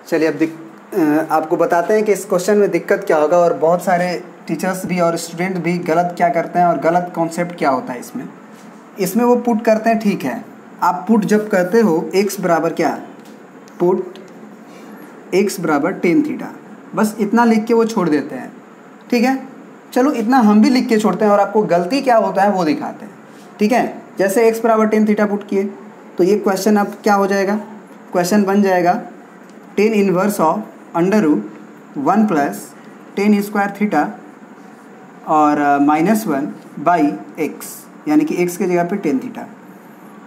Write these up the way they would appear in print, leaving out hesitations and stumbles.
चलिए अब आपको बताते हैं कि इस क्वेश्चन में दिक्कत क्या होगा, और बहुत सारे टीचर्स भी और स्टूडेंट भी गलत क्या करते हैं और गलत कॉन्सेप्ट क्या होता है इसमें वो पुट करते हैं। ठीक है, आप पुट जब करते हो x बराबर क्या, पुट x बराबर टेन थीटा, बस इतना लिख के वो छोड़ देते हैं। ठीक है, चलो इतना हम भी लिख के छोड़ते हैं और आपको गलती क्या होता है वो दिखाते हैं। ठीक है, जैसे x बराबर टेन थीटा पुट किए तो ये क्वेश्चन अब क्या हो जाएगा, क्वेश्चन बन जाएगा tan inverse of under root 1 plus tan square theta और -1 बाई x, यानी कि x की जगह पे टेन थीटा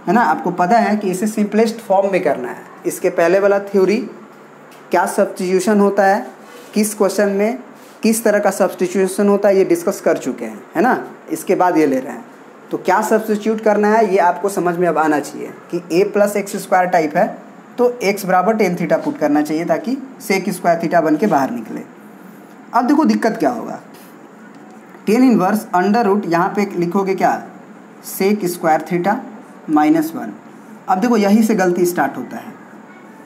है ना। आपको पता है कि इसे सिंपलेस्ट फॉर्म में करना है। इसके पहले वाला थ्योरी क्या सब्स्टिट्यूशन होता है, किस क्वेश्चन में किस तरह का सब्स्टिट्यूशन होता है, ये डिस्कस कर चुके हैं, है ना। इसके बाद ये ले रहे हैं, तो क्या सब्स्टिट्यूट करना है ये आपको समझ में अब आना चाहिए कि a plus x square type है तो x बराबर टेन थीटा पुट करना चाहिए ताकि सेक स्क्वायर थीटा बन के बाहर निकले। अब देखो दिक्कत क्या होगा, टेन इनवर्स अंडर रूट यहाँ पे लिखोगे क्या, सेक स्क्वायर थीटा -1। अब देखो यहीं से गलती स्टार्ट होता है,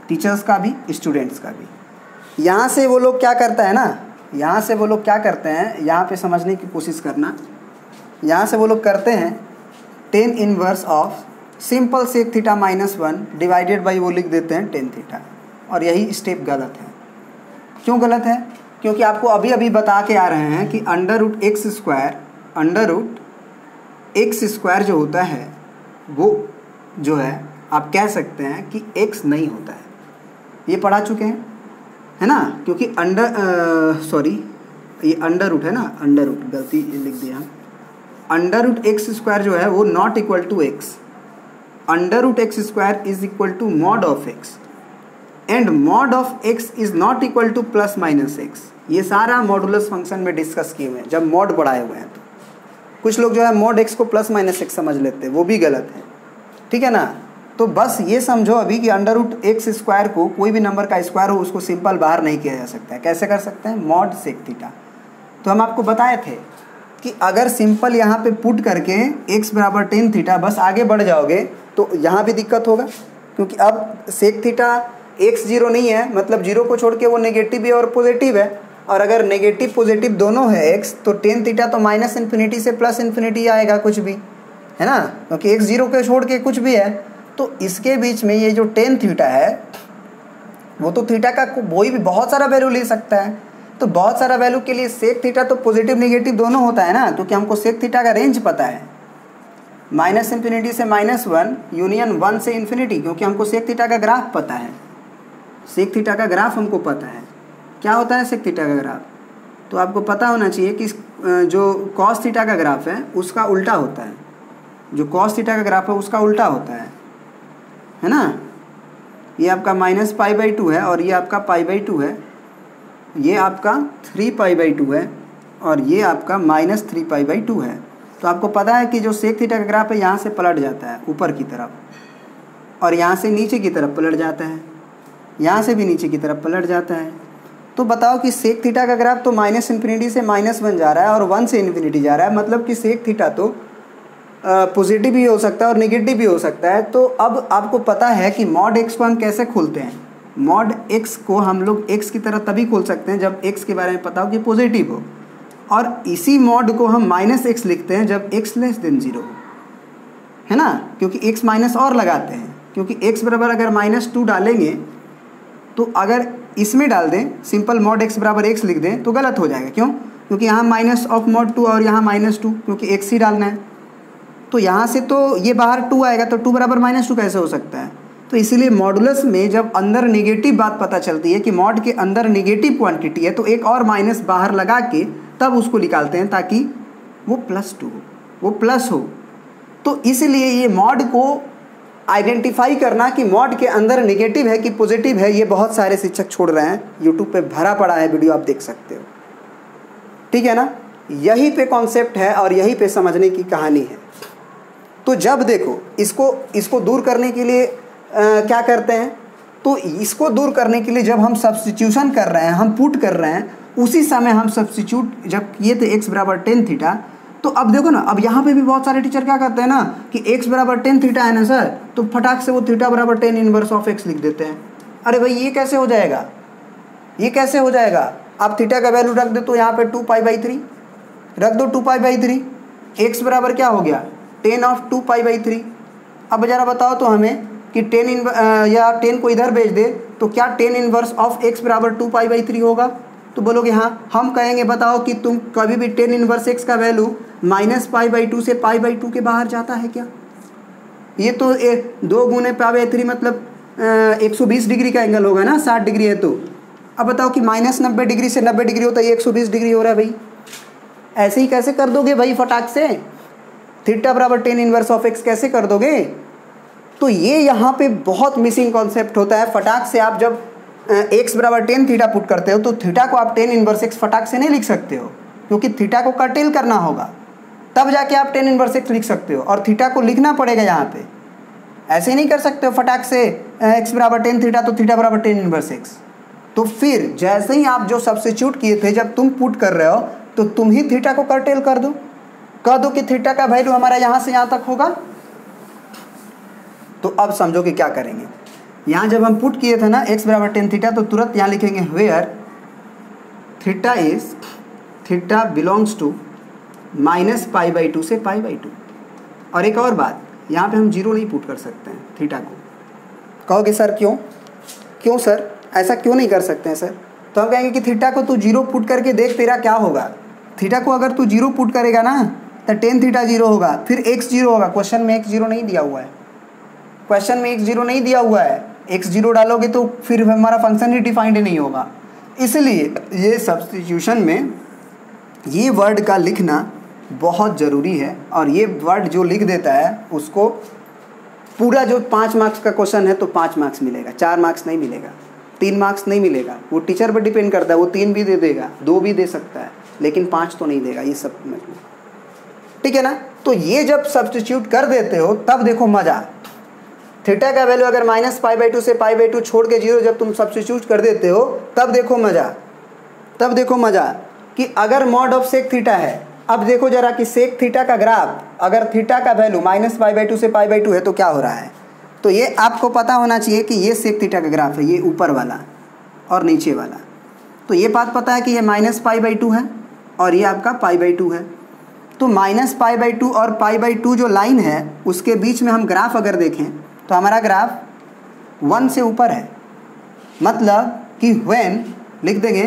टीचर्स का भी स्टूडेंट्स का भी। यहाँ से वो लोग क्या करता है ना, यहाँ से वो लोग क्या करते हैं, यहाँ पे समझने की कोशिश करना। यहाँ से वो लोग करते हैं tan inverse of simple sec theta -1 divided by वो लिख देते हैं टेन थीटा, और यही स्टेप गलत है। क्यों गलत है, क्योंकि आपको अभी अभी बता के आ रहे हैं कि अंडर रूट एक्स स्क्वायर जो होता है वो जो है आप कह सकते हैं कि x नहीं होता है, ये पढ़ा चुके हैं है ना। क्योंकि ये अंडर रूट है ना, अंडर रूट गलती लिख दिया, अंडर रूट एक्स स्क्वायर जो है वो not equal to x, under root x square is equal to mod of x and mod of x is not equal to plus minus x. ये सारा modulus function में discuss किए हुए हैं जब मॉड बढ़ाए हुए हैं। तो कुछ लोग जो है मॉड एक्स को प्लस माइनस एक्स समझ लेते हैं, वो भी गलत है। ठीक है ना, तो बस ये समझो अभी कि अंडर रूट एक्स स्क्वायर को कोई भी नंबर का स्क्वायर हो उसको सिंपल बाहर नहीं किया जा सकता है। कैसे कर सकते हैं, मॉड सेक थीटा। तो हम आपको बताए थे कि अगर सिंपल यहाँ पे पुट करके x बराबर टेन थीटा बस आगे बढ़ जाओगे तो यहाँ भी दिक्कत होगा, क्योंकि अब सेक थीटा x 0 नहीं है, मतलब 0 को छोड़ के वो नेगेटिव भी और पॉजिटिव है, और अगर नेगेटिव पॉजिटिव दोनों है x तो टेन थीटा तो माइनस इन्फिनिटी से प्लस इन्फिनिटी आएगा कुछ भी, है ना, क्योंकि x 0 को छोड़ के कुछ भी है। तो इसके बीच में ये जो टेन थीटा है वो तो थीटा का कोई भी बहुत सारा वैल्यू ले सकता है। तो बहुत सारा वैल्यू के लिए सेक थीटा तो पॉजिटिव नेगेटिव दोनों होता है ना, क्योंकि हमको सेक थीटा का रेंज पता है, माइनस इन्फिनिटी से -1 यूनियन 1 से इन्फिनिटी, क्योंकि हमको सेक थीटा का ग्राफ पता है, सेक थीटा का ग्राफ हमको पता है क्या होता है सेक थीटा का ग्राफ। तो आपको पता होना चाहिए कि जो कॉस थीटा का ग्राफ है उसका उल्टा होता है, जो कॉस थीटा का ग्राफ है उसका उल्टा होता है ना। ये आपका -π/2 है और ये आपका π/2 है, ये आपका 3π/2 है और ये आपका -3π/2 है। तो आपको पता है कि जो सेक थीटा का ग्राफ है यहाँ से पलट जाता है ऊपर की तरफ और यहाँ से नीचे की तरफ पलट जाता है, यहाँ से भी नीचे की तरफ पलट जाता है। तो बताओ कि सेक थीटा का ग्राफ तो माइनस इन्फिनिटी से -1 जा रहा है और 1 से इन्फिनिटी जा रहा है, मतलब कि सेक थीटा तो पॉजिटिव भी हो सकता है और नेगेटिव भी हो सकता है। तो अब आपको पता है कि मॉड एक्स को हम कैसे खोलते हैं, मॉड एक्स को हम लोग एक्स की तरह तभी खोल सकते हैं जब एक्स के बारे में पता हो कि पॉजिटिव हो, और इसी मॉड को हम -x लिखते हैं जब x < 0 हो, है ना, क्योंकि x माइनस और लगाते हैं, क्योंकि x बराबर अगर -2 डालेंगे तो अगर इसमें डाल दें सिंपल मॉड x बराबर x लिख दें तो गलत हो जाएगा। क्यों, क्योंकि यहाँ माइनस ऑफ मॉड 2 और यहाँ -2, क्योंकि x ही डालना है। तो यहाँ से तो ये बाहर 2 आएगा, तो 2 बराबर -2 कैसे हो सकता है। तो इसीलिए मॉडुलस में जब अंदर नेगेटिव बात पता चलती है कि मॉड के अंदर नेगेटिव क्वांटिटी है तो एक और माइनस बाहर लगा के तब उसको निकालते हैं ताकि वो +2 हो, वो प्लस हो। तो इसलिए ये मॉड को आइडेंटिफाई करना कि मॉड के अंदर नेगेटिव है कि पॉजिटिव है, ये बहुत सारे शिक्षक छोड़ रहे हैं। यूट्यूब पे भरा पड़ा है वीडियो, आप देख सकते हो। ठीक है ना, यही पे कॉन्सेप्ट है और यही पे समझने की कहानी है। तो जब देखो इसको दूर करने के लिए क्या करते हैं, तो इसको दूर करने के लिए जब हम सब्स्टिट्यूशन कर रहे हैं, हम पुट कर रहे हैं, उसी समय हम सब्स्टिट्यूट जब किए थे x बराबर टेन थीटा, तो अब देखो ना, अब यहाँ पे भी बहुत सारे टीचर क्या करते हैं ना कि x बराबर टेन थीटा है ना सर, तो फटाक से वो थीटा बराबर टेन इनवर्स ऑफ x लिख देते हैं। अरे भाई ये कैसे हो जाएगा, ये कैसे हो जाएगा? आप थीटा का वैल्यू रख दो तो यहाँ पे 2π/3 रख दो, 2π/3 एक्स बराबर क्या हो गया? tan of 2π/3। अब ज़रा बताओ तो हमें कि या 10 को इधर भेज दे तो क्या tan इनवर्स ऑफ x बराबर 2π/3 होगा? तो बोलोगे हाँ। हम कहेंगे बताओ कि तुम कभी भी tan इनवर्स x का वैल्यू -π/2 से π/2 के बाहर जाता है क्या? ये तो 2 गुने π/3 मतलब 120 डिग्री का एंगल होगा ना, 60 डिग्री है तो। अब बताओ कि -90 डिग्री से 90 डिग्री होता है, 120 डिग्री हो रहा है भाई। ऐसे ही कैसे कर दोगे भाई फटाक से? थीटा बराबर tan इनवर्स ऑफ x कैसे कर दोगे? तो ये यहाँ पे बहुत मिसिंग कॉन्सेप्ट होता है। फटाक से आप जब x बराबर tan थीटा पुट करते हो तो थीटा को आप tan इनवर्स x फटाक से नहीं लिख सकते हो, क्योंकि थीटा को कर्टेल करना होगा, तब जाके आप tan इनवर्स x लिख सकते हो, और थीटा को लिखना पड़ेगा यहाँ पे। ऐसे नहीं कर सकते हो फटाक से x बराबर tan थीटा तो थीटा बराबर tan इनवर्स x। तो फिर जैसे ही आप जो सब्स्टिट्यूट किए थे, जब तुम पुट कर रहे हो तो तुम ही थीटा को कर्टेल कर दो, कह दो कि थीटा का वैल्यू हमारा यहाँ से यहाँ तक होगा। तो अब समझो कि क्या करेंगे। यहाँ जब हम पुट किए थे ना x बराबर tan थीटा, तो तुरंत यहाँ लिखेंगे वेयर थीटा बिलोंग्स टू -π/2 से π/2। और एक और बात, यहाँ पे हम जीरो नहीं पुट कर सकते हैं थीटा को। कहोगे सर क्यों सर, ऐसा क्यों नहीं कर सकते हैं सर? तो हम कहेंगे कि थीटा को तू जीरो पुट करके देख तेरा क्या होगा। थीटा को अगर तू जीरो पुट करेगा ना तो tan थीटा जीरो होगा, फिर x जीरो होगा। क्वेश्चन में x जीरो नहीं दिया हुआ है, क्वेश्चन में x जीरो नहीं दिया हुआ है। x जीरो डालोगे तो फिर हमारा फंक्शन ही डिफाइंड नहीं होगा। इसलिए ये सब्स्टिट्यूशन में ये वर्ड का लिखना बहुत ज़रूरी है, और ये वर्ड जो लिख देता है उसको पूरा जो 5 मार्क्स का क्वेश्चन है तो 5 मार्क्स मिलेगा, 4 मार्क्स नहीं मिलेगा, 3 मार्क्स नहीं मिलेगा। वो टीचर पर डिपेंड करता है, वो 3 भी दे देगा, 2 भी दे सकता है, लेकिन 5 तो नहीं देगा। ये सब मतलब ठीक है ना। तो ये जब सब्स्टिट्यूट कर देते हो तब देखो मज़ा। थीटा का वैल्यू अगर -π/2 से π/2 छोड़ के जीरो जब तुम सब्स्टिट्यूट कर देते हो तब देखो मज़ा कि अगर मॉड ऑफ सेक थीटा है। अब देखो जरा कि सेक थीटा का ग्राफ, अगर थीटा का वैल्यू -π/2 से π/2 है तो क्या हो रहा है। तो ये आपको पता होना चाहिए कि ये सेक थीटा का ग्राफ है, ये ऊपर वाला और नीचे वाला। तो ये बात पता है कि ये -π/2 है और ये आपका π/2 है। तो -π/2 और π/2 जो लाइन है उसके बीच में हम ग्राफ अगर देखें तो हमारा ग्राफ 1 से ऊपर है। मतलब कि व्हेन लिख देंगे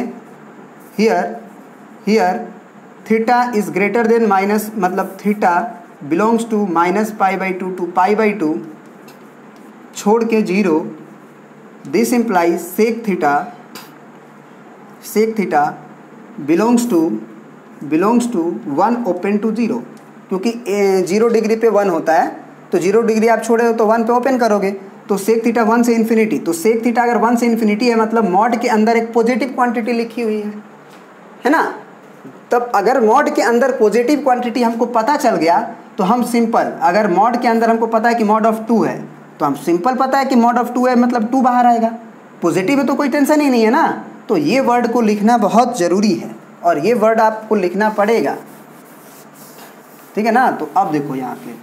here theta is greater than minus, मतलब थीटा बिलोंग्स टू -π/2 टू π/2 छोड़ के zero. This implies sec theta belongs to 1 open to 0, क्योंकि 0 डिग्री पे 1 होता है, तो 0 डिग्री आप छोड़े हो तो 1 पे ओपन करोगे। तो सेक थीटा 1 से इन्फिनिटी, तो सेक थीटा अगर 1 से इन्फिनिटी है मतलब मॉड के अंदर एक पॉजिटिव क्वांटिटी लिखी हुई है ना। तब अगर मॉड के अंदर पॉजिटिव क्वांटिटी हमको पता चल गया तो हम सिंपल, अगर मॉड के अंदर हमको पता है कि मॉड ऑफ 2 है तो हम सिंपल पता है कि मॉड ऑफ 2 है मतलब 2 बाहर आएगा। पॉजिटिव है तो कोई टेंशन ही नहीं है ना। तो ये वर्ड को लिखना बहुत ज़रूरी है और ये वर्ड आपको लिखना पड़ेगा, ठीक है ना। तो अब देखो यहाँ पे,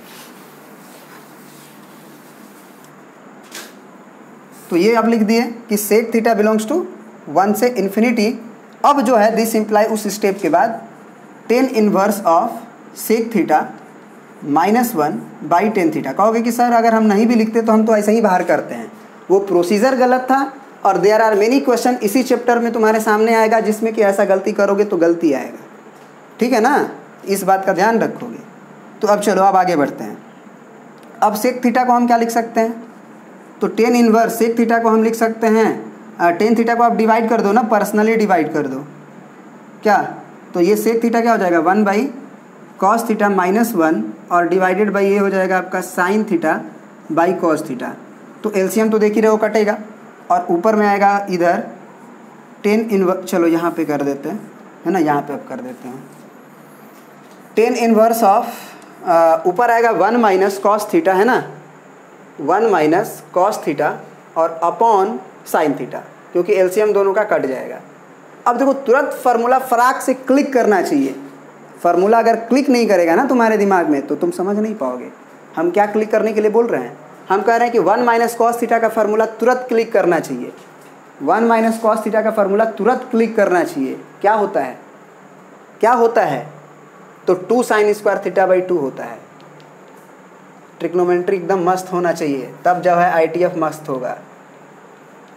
तो ये अब लिख दिए कि सेक थीटा बिलोंग्स टू 1 से इन्फिनिटी। अब जो है दिस इम्प्लाई उस स्टेप के बाद tan inverse of sec theta -1 /tan theta. कहोगे कि सर अगर हम नहीं भी लिखते तो हम तो ऐसे ही बाहर करते हैं, वो प्रोसीजर गलत था। और देयर आर मेनी क्वेश्चन इसी चैप्टर में तुम्हारे सामने आएगा जिसमें कि ऐसा गलती करोगे तो गलती आएगा, ठीक है ना। इस बात का ध्यान रखोगे। तो अब चलो अब आगे बढ़ते हैं। अब सेक थीटा को हम क्या लिख सकते हैं, तो tan इनवर्स सेक थीटा को हम लिख सकते हैं, tan थीटा को आप डिवाइड कर दो ना, पर्सनली डिवाइड कर दो क्या। तो ये सेक थीटा क्या हो जाएगा 1/cos थीटा -1 और डिवाइडेड बाई ये हो जाएगा आपका sin थीटा /cos थीटा। तो एलसीएम तो देख ही रहे हो कटेगा, और ऊपर में आएगा इधर tan इनवर्स, चलो यहाँ पे कर देते हैं, है ना, यहाँ पे अब कर देते हैं tan इनवर्स ऑफ ऊपर आएगा 1 - cos थीटा, है ना, 1 - cos थीटा और अपॉन sin थीटा, क्योंकि एलसीएम दोनों का कट जाएगा। अब देखो तुरंत फार्मूला फराक से क्लिक करना चाहिए। फार्मूला अगर क्लिक नहीं करेगा ना तुम्हारे दिमाग में तो तुम समझ नहीं पाओगे। हम क्या क्लिक करने के लिए बोल रहे हैं, हम कह रहे हैं कि 1 - cos थीटा का फार्मूला तुरंत क्लिक करना चाहिए। 1 माइनस कॉस थीटा का फार्मूला तुरंत क्लिक करना चाहिए। क्या होता है, क्या होता है? तो 2 साइन स्क्वायर थीटा बाई 2 होता है। ट्रिग्नोमेट्री एकदम मस्त होना चाहिए, तब जब है ITF मस्त होगा,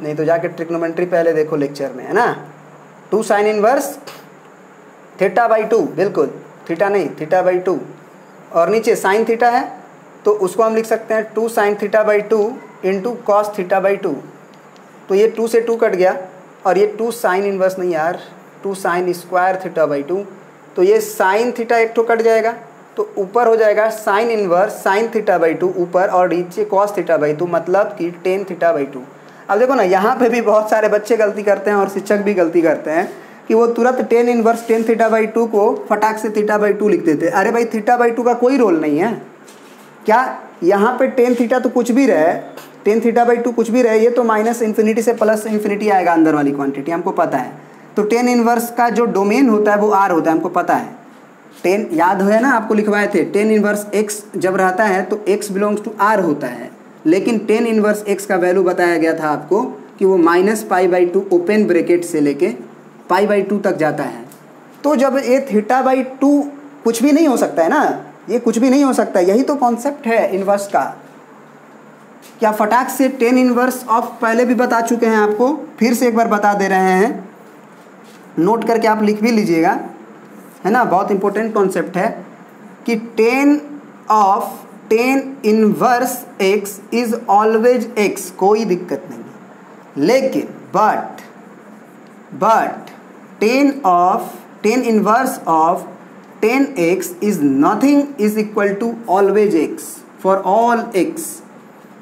नहीं तो जाके ट्रिग्नोमेट्री पहले देखो लेक्चर में, है ना। 2 साइन इनवर्स थीटा बाई 2, बिल्कुल थीटा नहीं, थीटा बाई 2, और नीचे साइन थीटा है तो उसको हम लिख सकते हैं 2 sine theta by 2 into cos theta by 2। तो ये 2 से 2 कट गया, और ये 2 साइन इनवर्स नहीं यार, 2 साइन स्क्वायर थीटा बाई 2, तो ये साइन थीटा एक तो कट जाएगा, तो ऊपर हो जाएगा sine inverse sine theta by 2 ऊपर, और नीचे कॉस थीटा बाई 2, मतलब कि टेन थीटा बाई 2। अब देखो ना, यहाँ पे भी बहुत सारे बच्चे गलती करते हैं और शिक्षक भी गलती करते हैं कि वो तुरंत tan inverse tan theta by 2 को फटाक से थीटा बाई 2 लिख देते। अरे भाई, थीटा बाई 2 का कोई रोल नहीं है क्या? यहाँ पे टेन थीटा तो कुछ भी रहे, टेन थीटा बाई 2 कुछ भी रहे, ये तो माइनस इन्फिनिटी से प्लस इन्फिनिटी आएगा अंदर वाली क्वांटिटी, हमको पता है। तो टेन इनवर्स का जो डोमेन होता है वो R होता है, हमको पता है। टेन याद है ना, आपको लिखवाए थे, टेन इनवर्स x जब रहता है तो x बिलोंग्स टू R होता है, लेकिन टेन इनवर्स x का वैल्यू बताया गया था आपको कि वो minus pi by 2 open bracket से लेके पाई बाई 2 तक जाता है। तो जब ये थीटा बाई 2 कुछ भी नहीं हो सकता है ना, ये कुछ भी नहीं हो सकता, यही तो कॉन्सेप्ट है इनवर्स का। क्या फटाक से टेन इनवर्स ऑफ पहले भी बता चुके हैं आपको, फिर से एक बार बता दे रहे हैं, नोट करके आप लिख भी लीजिएगा, है ना। बहुत इंपॉर्टेंट कॉन्सेप्ट है कि tan of tan inverse x is always x, कोई दिक्कत नहीं है, लेकिन but tan inverse of tan x is nothing is equal to always x for all x.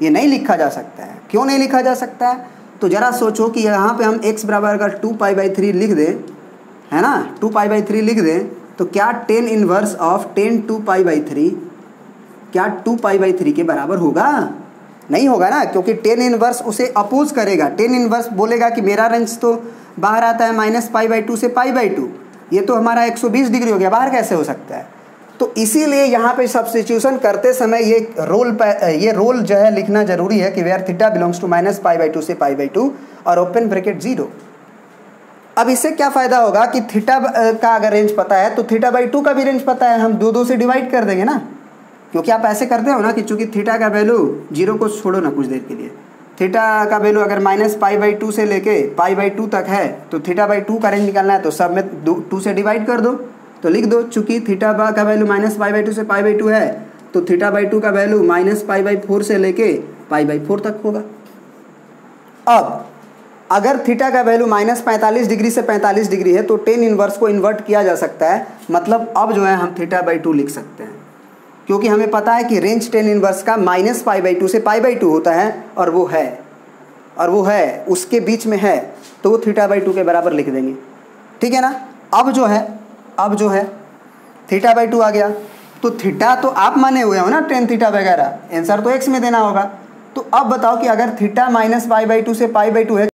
ये नहीं लिखा जा सकता है। क्यों नहीं लिखा जा सकता है? तो जरा सोचो कि यहाँ पे हम x बराबर अगर 2 पाई बाई 3 लिख दें, है ना, 2 पाई बाई 3 लिख दें, तो क्या ten inverse of ten 2 pi by 3 क्या 2 पाई बाई 3 के बराबर होगा? नहीं होगा ना, क्योंकि टेन इनवर्स उसे अपोज करेगा। टेन इनवर्स बोलेगा कि मेरा रेंज तो बाहर आता है माइनस पाई बाई 2 से पाई बाई 2, ये तो हमारा 120 डिग्री हो गया, बाहर कैसे हो सकता है? तो इसीलिए यहाँ पे सब्स्टिट्यूशन करते समय ये रोल जो है लिखना जरूरी है कि where theta belongs to minus pi by 2 से पाई बाई 2 और ओपन ब्रैकेट 0। अब इससे क्या फ़ायदा होगा कि थीटा का अगर रेंज पता है तो थीटा बाई 2 का भी रेंज पता है, हम 2 से डिवाइड कर देंगे ना, क्योंकि आप ऐसे करते हो ना कि चूंकि थीटा का वैल्यू 0 को छोड़ो ना कुछ देर के लिए, थीटा का वैल्यू अगर माइनस पाई बाई 2 से लेके पाई बाई 2 तक है, तो थीटा बाई 2 का रेंज निकालना है तो सब में 2 से डिवाइड कर दो, तो लिख दो चूंकि थीटा का वैल्यू माइनस पाई बाई 2 से पाई बाई 2 है, तो थीटा बाई 2 का वैल्यू माइनस पाई बाई 4 से लेके पाई बाई 4 तक होगा। अब अगर थीटा का वैल्यू माइनस 45 डिग्री से 45 डिग्री है तो टेन इनवर्स को इन्वर्ट किया जा सकता है, मतलब अब जो है हम थीटा बाई 2 लिख सकते हैं, क्योंकि हमें पता है कि रेंज टेन इनवर्स का माइनस पाई बाई 2 से पाई बाई 2 होता है, और वो है उसके बीच में है, तो वो थीटा बाई 2 के बराबर लिख देंगे, ठीक है ना। अब जो है थीटा बाई 2 आ गया, तो थीटा तो आप माने हुए हो ना, टेन थीटा वगैरह, आंसर तो एक्स में देना होगा। तो अब बताओ कि अगर थीटा माइनस पाई बाई 2 से पाई बाई 2 है